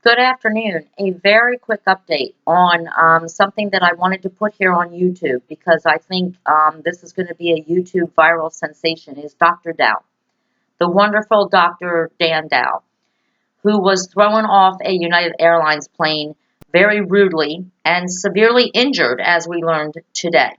Good afternoon. A very quick update on something that I wanted to put here on YouTube because I think this is going to be a YouTube viral sensation is Dr. Dao, the wonderful Dr. Dan Dao, who was thrown off a United Airlines plane very rudely and severely injured, as we learned today.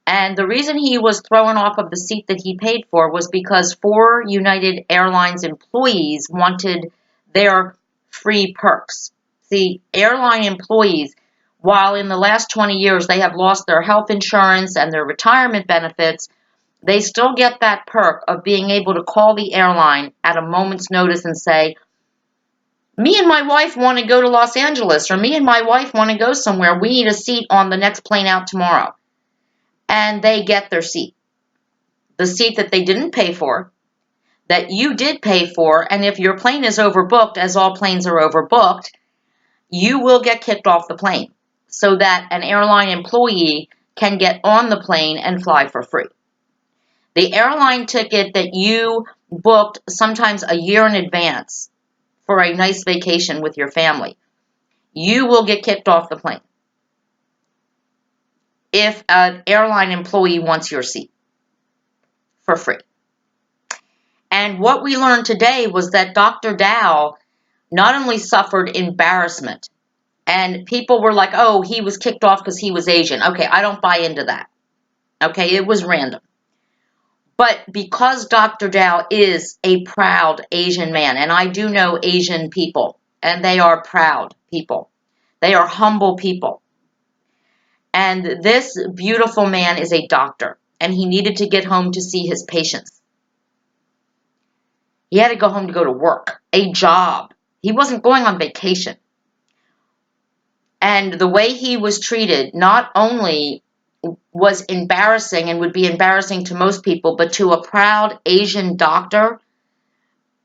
And the reason he was thrown off of the seat that he paid for was because four United Airlines employees wanted their free perks. See, airline employees, while in the last 20 years they have lost their health insurance and their retirement benefits, they still get that perk of being able to call the airline at a moment's notice and say, me and my wife want to go to Los Angeles, or me and my wife want to go somewhere. We need a seat on the next plane out tomorrow. And they get their seat. The seat that they didn't pay for, that you did pay for, and if your plane is overbooked, as all planes are overbooked, you will get kicked off the plane so that an airline employee can get on the plane and fly for free. The airline ticket that you booked sometimes a year in advance for a nice vacation with your family, you will get kicked off the plane if an airline employee wants your seat for free. And what we learned today was that Dr. Dao not only suffered embarrassment, and people were like, oh, he was kicked off because he was Asian. Okay, I don't buy into that. Okay, it was random. But because Dr. Dao is a proud Asian man, and I do know Asian people, and they are proud people. They are humble people. And this beautiful man is a doctor, and he needed to get home to see his patients. He had to go home to go to work, a job. He wasn't going on vacation. And the way he was treated not only was embarrassing and would be embarrassing to most people, but to a proud Asian doctor,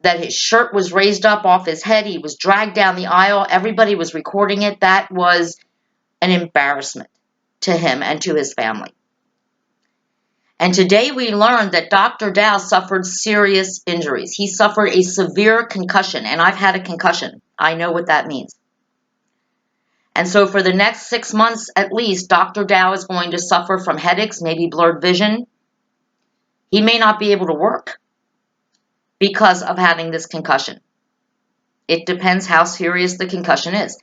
that his shirt was raised up off his head, he was dragged down the aisle, everybody was recording it. That was an embarrassment to him and to his family. And today we learned that Dr. Dao suffered serious injuries. He suffered a severe concussion, and I've had a concussion. I know what that means. And so for the next 6 months at least, Dr. Dao is going to suffer from headaches, maybe blurred vision. He may not be able to work because of having this concussion. It depends how serious the concussion is.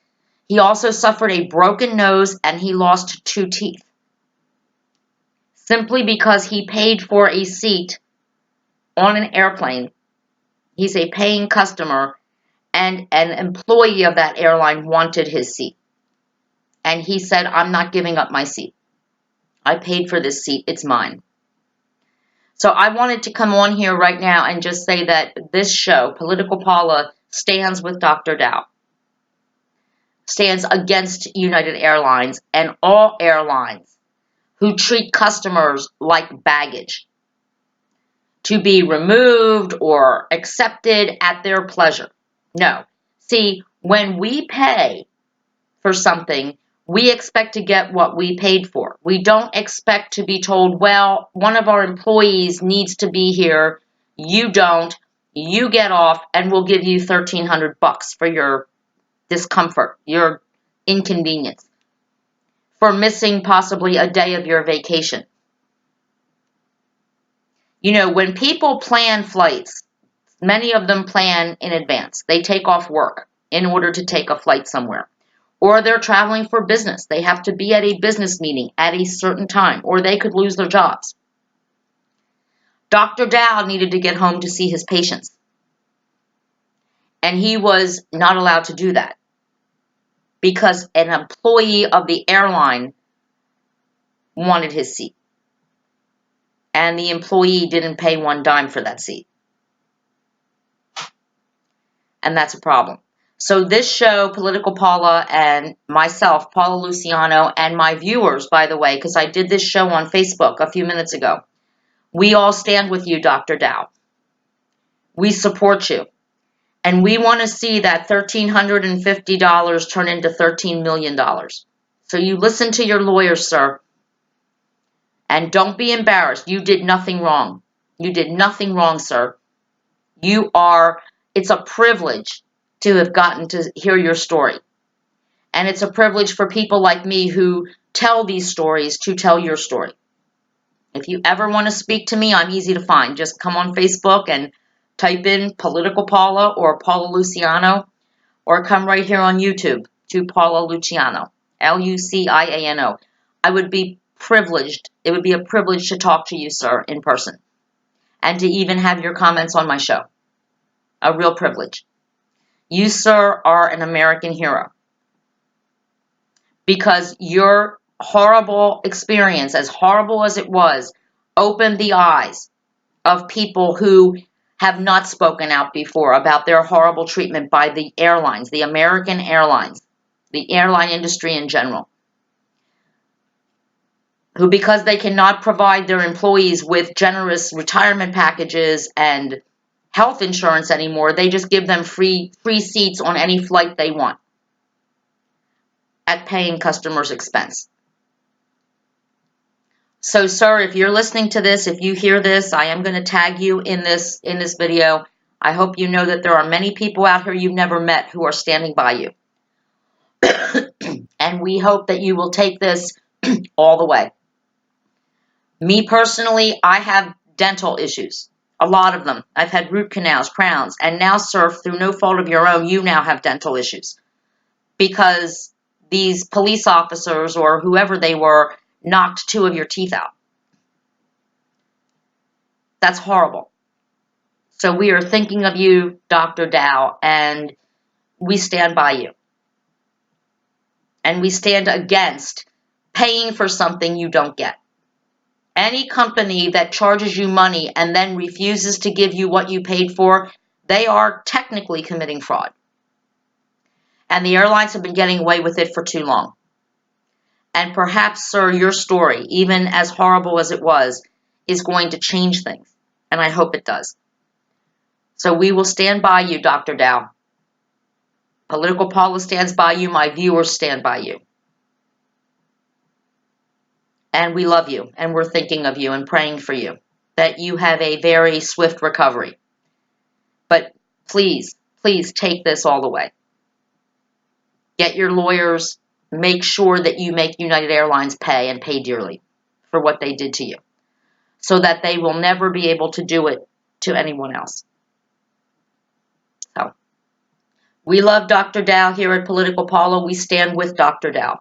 He also suffered a broken nose and he lost 2 teeth. Simply because he paid for a seat on an airplane. He's a paying customer, and an employee of that airline wanted his seat. And he said, I'm not giving up my seat. I paid for this seat. It's mine. So I wanted to come on here right now and just say that this show, Political Paula, stands with Dr. Dao. Stands against United Airlines and all airlines who treat customers like baggage to be removed or accepted at their pleasure. No. See, when we pay for something, we expect to get what we paid for. We don't expect to be told, well, one of our employees needs to be here. You don't. You get off, and we'll give you $1,300 for your discomfort, your inconvenience, for missing possibly a day of your vacation. You know, when people plan flights, many of them plan in advance. They take off work in order to take a flight somewhere. Or they're traveling for business. They have to be at a business meeting at a certain time, or they could lose their jobs. Dr. Dao needed to get home to see his patients. And he was not allowed to do that because an employee of the airline wanted his seat. And the employee didn't pay one dime for that seat. And that's a problem. So this show, Political Paula, and myself, Paula Luciano, and my viewers, by the way, because I did this show on Facebook a few minutes ago, we all stand with you, Dr. Dao. We support you. And we want to see that $1,350 turn into $13 million. So you listen to your lawyer, sir. And don't be embarrassed. You did nothing wrong. You did nothing wrong, sir. It's a privilege to have gotten to hear your story. And it's a privilege for people like me who tell these stories to tell your story. If you ever want to speak to me, I'm easy to find. Just come on Facebook and type in Political Paula or Paula Luciano, or come right here on YouTube to Paula Luciano, Luciano. I would be privileged. It would be a privilege to talk to you, sir, in person, and to even have your comments on my show. A real privilege. You, sir, are an American hero, because your horrible experience, as horrible as it was, opened the eyes of people who have not spoken out before about their horrible treatment by the airlines, the American Airlines, the airline industry in general, who, because they cannot provide their employees with generous retirement packages and health insurance anymore, they just give them free seats on any flight they want at paying customers' expense. So, sir, if you're listening to this, if you hear this, I am going to tag you in this video. I hope you know that there are many people out here you've never met who are standing by you. And we hope that you will take this all the way. Me personally, I have dental issues. A lot of them. I've had root canals, crowns, and now, sir, through no fault of your own, you now have dental issues. Because these police officers, or whoever they were, knocked 2 of your teeth out. That's horrible. So we are thinking of you, Dr. Dao, and we stand by you. And we stand against paying for something you don't get. Any company that charges you money and then refuses to give you what you paid for, they are technically committing fraud. And the airlines have been getting away with it for too long. And perhaps, sir, your story, even as horrible as it was, is going to change things. And I hope it does. So we will stand by you, Dr. Dao. Political Paula stands by you. My viewers stand by you. And we love you. And we're thinking of you and praying for you, that you have a very swift recovery. But please, please take this all the way. Get your lawyers. Make sure that you make United Airlines pay, and pay dearly, for what they did to you, so that they will never be able to do it to anyone else. So, we love Dr. Dao here at Political Paula. We stand with Dr. Dao.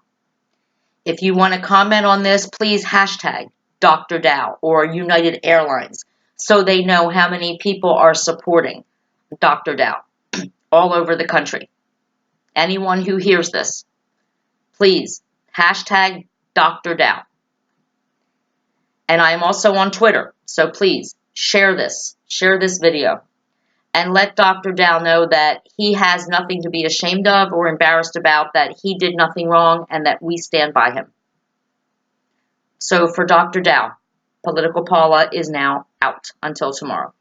If you want to comment on this, please hashtag Dr. Dao or United Airlines, so they know how many people are supporting Dr. Dao all over the country. Anyone who hears this, please hashtag Dr. Dao. And I am also on Twitter, so please share this video, and let Dr. Dao know that he has nothing to be ashamed of or embarrassed about, that he did nothing wrong, and that we stand by him. So for Dr. Dao, Political Paula is now out until tomorrow.